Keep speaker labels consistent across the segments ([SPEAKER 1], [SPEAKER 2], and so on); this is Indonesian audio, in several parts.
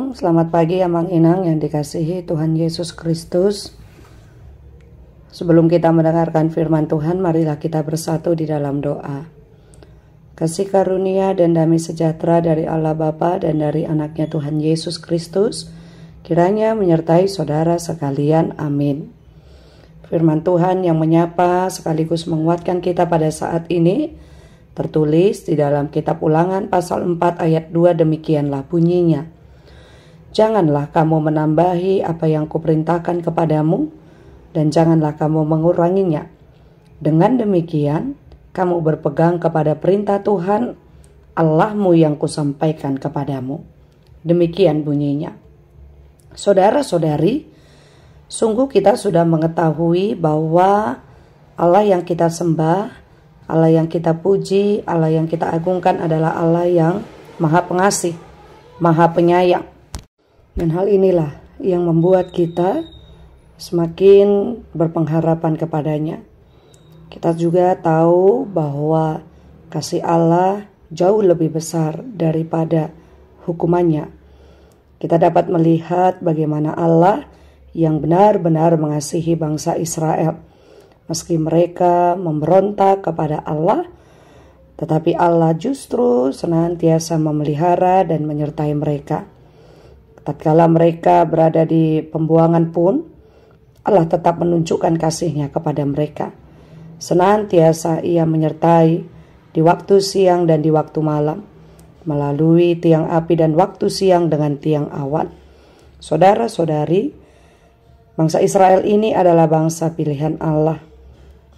[SPEAKER 1] Shalom, selamat pagi Amang Inang yang dikasihi Tuhan Yesus Kristus. Sebelum kita mendengarkan firman Tuhan, marilah kita bersatu di dalam doa. Kasih karunia dan damai sejahtera dari Allah Bapa dan dari anaknya Tuhan Yesus Kristus, kiranya menyertai saudara sekalian, amin. Firman Tuhan yang menyapa sekaligus menguatkan kita pada saat ini, tertulis di dalam kitab Ulangan pasal 4 ayat 2, demikianlah bunyinya. Janganlah kamu menambahi apa yang kuperintahkan kepadamu, dan janganlah kamu menguranginya. Dengan demikian, kamu berpegang kepada perintah Tuhan Allahmu yang kusampaikan kepadamu. Demikian bunyinya. Saudara-saudari, sungguh kita sudah mengetahui bahwa Allah yang kita sembah, Allah yang kita puji, Allah yang kita agungkan adalah Allah yang Maha Pengasih, Maha Penyayang. Dan hal inilah yang membuat kita semakin berpengharapan kepadanya. Kita juga tahu bahwa kasih Allah jauh lebih besar daripada hukumannya. Kita dapat melihat bagaimana Allah yang benar-benar mengasihi bangsa Israel. Meski mereka memberontak kepada Allah, tetapi Allah justru senantiasa memelihara dan menyertai mereka. Tatkala mereka berada di pembuangan pun, Allah tetap menunjukkan kasih-Nya kepada mereka. Senantiasa Ia menyertai di waktu siang dan di waktu malam, melalui tiang api dan waktu siang dengan tiang awan. Saudara-saudari, bangsa Israel ini adalah bangsa pilihan Allah.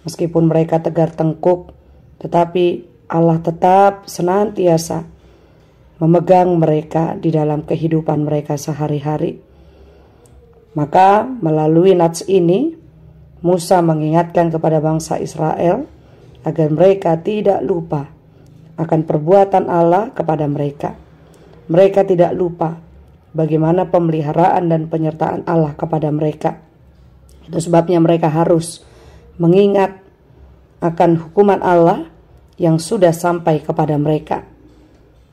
[SPEAKER 1] Meskipun mereka tegar tengkuk, tetapi Allah tetap senantiasa memegang mereka di dalam kehidupan mereka sehari-hari. Maka melalui nats ini, Musa mengingatkan kepada bangsa Israel agar mereka tidak lupa akan perbuatan Allah kepada mereka. Mereka tidak lupa bagaimana pemeliharaan dan penyertaan Allah kepada mereka. Itu sebabnya mereka harus mengingat akan hukuman Allah yang sudah sampai kepada mereka.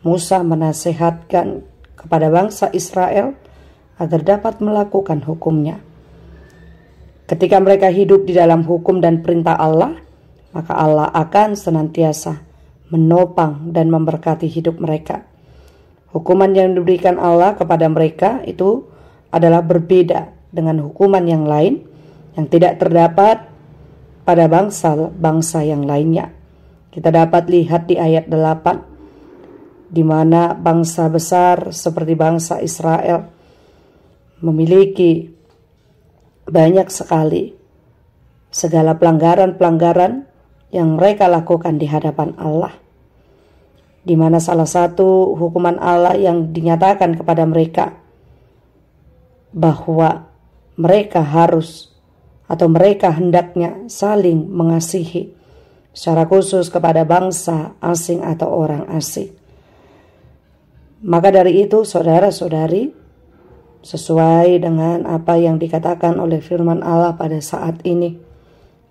[SPEAKER 1] Musa menasihatkan kepada bangsa Israel agar dapat melakukan hukum-Nya. Ketika mereka hidup di dalam hukum dan perintah Allah, maka Allah akan senantiasa menopang dan memberkati hidup mereka. Hukuman yang diberikan Allah kepada mereka itu adalah berbeda dengan hukuman yang lain yang tidak terdapat pada bangsa-bangsa yang lainnya. Kita dapat lihat di ayat 8, di mana bangsa besar seperti bangsa Israel memiliki banyak sekali segala pelanggaran-pelanggaran yang mereka lakukan di hadapan Allah. Di mana salah satu hukuman Allah yang dinyatakan kepada mereka bahwa mereka harus atau mereka hendaknya saling mengasihi secara khusus kepada bangsa asing atau orang asing. Maka dari itu saudara-saudari, sesuai dengan apa yang dikatakan oleh firman Allah pada saat ini,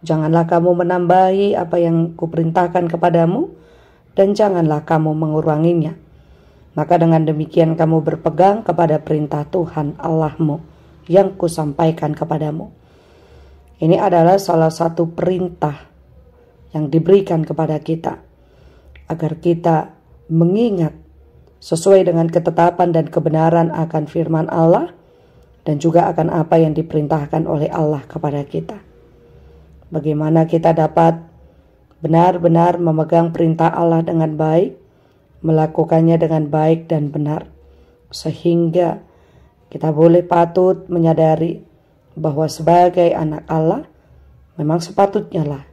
[SPEAKER 1] janganlah kamu menambahi apa yang kuperintahkan kepadamu, dan janganlah kamu menguranginya. Maka dengan demikian kamu berpegang kepada perintah Tuhan Allahmu yang kusampaikan kepadamu. Ini adalah salah satu perintah yang diberikan kepada kita, agar kita mengingat sesuai dengan ketetapan dan kebenaran akan firman Allah, dan juga akan apa yang diperintahkan oleh Allah kepada kita. Bagaimana kita dapat benar-benar memegang perintah Allah dengan baik, melakukannya dengan baik dan benar, sehingga kita boleh patut menyadari bahwa sebagai anak Allah, memang sepatutnya lah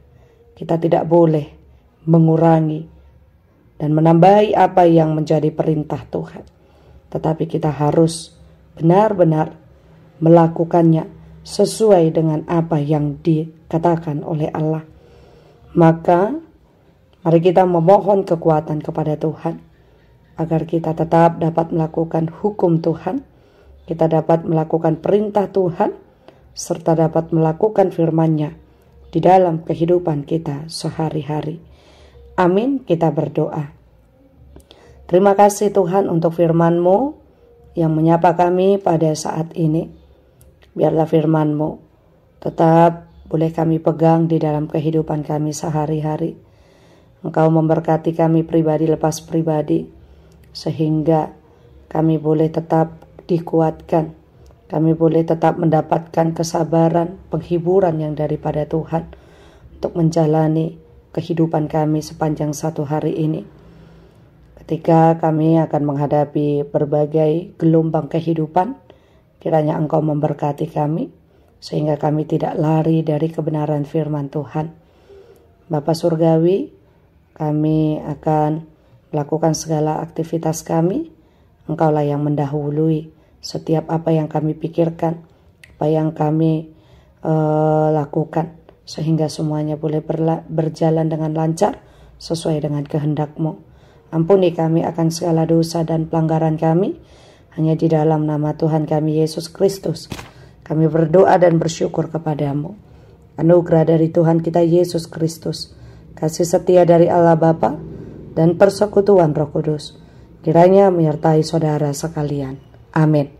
[SPEAKER 1] kita tidak boleh mengurangi dan menambahi apa yang menjadi perintah Tuhan. Tetapi kita harus benar-benar melakukannya sesuai dengan apa yang dikatakan oleh Allah. Maka mari kita memohon kekuatan kepada Tuhan agar kita tetap dapat melakukan hukum Tuhan, kita dapat melakukan perintah Tuhan, serta dapat melakukan firman-Nya di dalam kehidupan kita sehari-hari. Amin, kita berdoa. Terima kasih Tuhan untuk firman-Mu yang menyapa kami pada saat ini. Biarlah firman-Mu tetap boleh kami pegang di dalam kehidupan kami sehari-hari. Engkau memberkati kami pribadi lepas pribadi, sehingga kami boleh tetap dikuatkan. Kami boleh tetap mendapatkan kesabaran, penghiburan yang daripada Tuhan untuk menjalani kehidupan kami sepanjang satu hari ini. Ketika kami akan menghadapi berbagai gelombang kehidupan, kiranya Engkau memberkati kami, sehingga kami tidak lari dari kebenaran firman Tuhan. Bapa Surgawi, kami akan melakukan segala aktivitas kami. Engkaulah yang mendahului setiap apa yang kami pikirkan, apa yang kami lakukan, sehingga semuanya boleh berjalan dengan lancar sesuai dengan kehendak-Mu. Ampuni kami akan segala dosa dan pelanggaran kami, hanya di dalam nama Tuhan kami Yesus Kristus kami berdoa dan bersyukur kepadamu. Anugerah dari Tuhan kita Yesus Kristus, kasih setia dari Allah Bapa, dan persekutuan Roh Kudus kiranya menyertai saudara sekalian. Amin.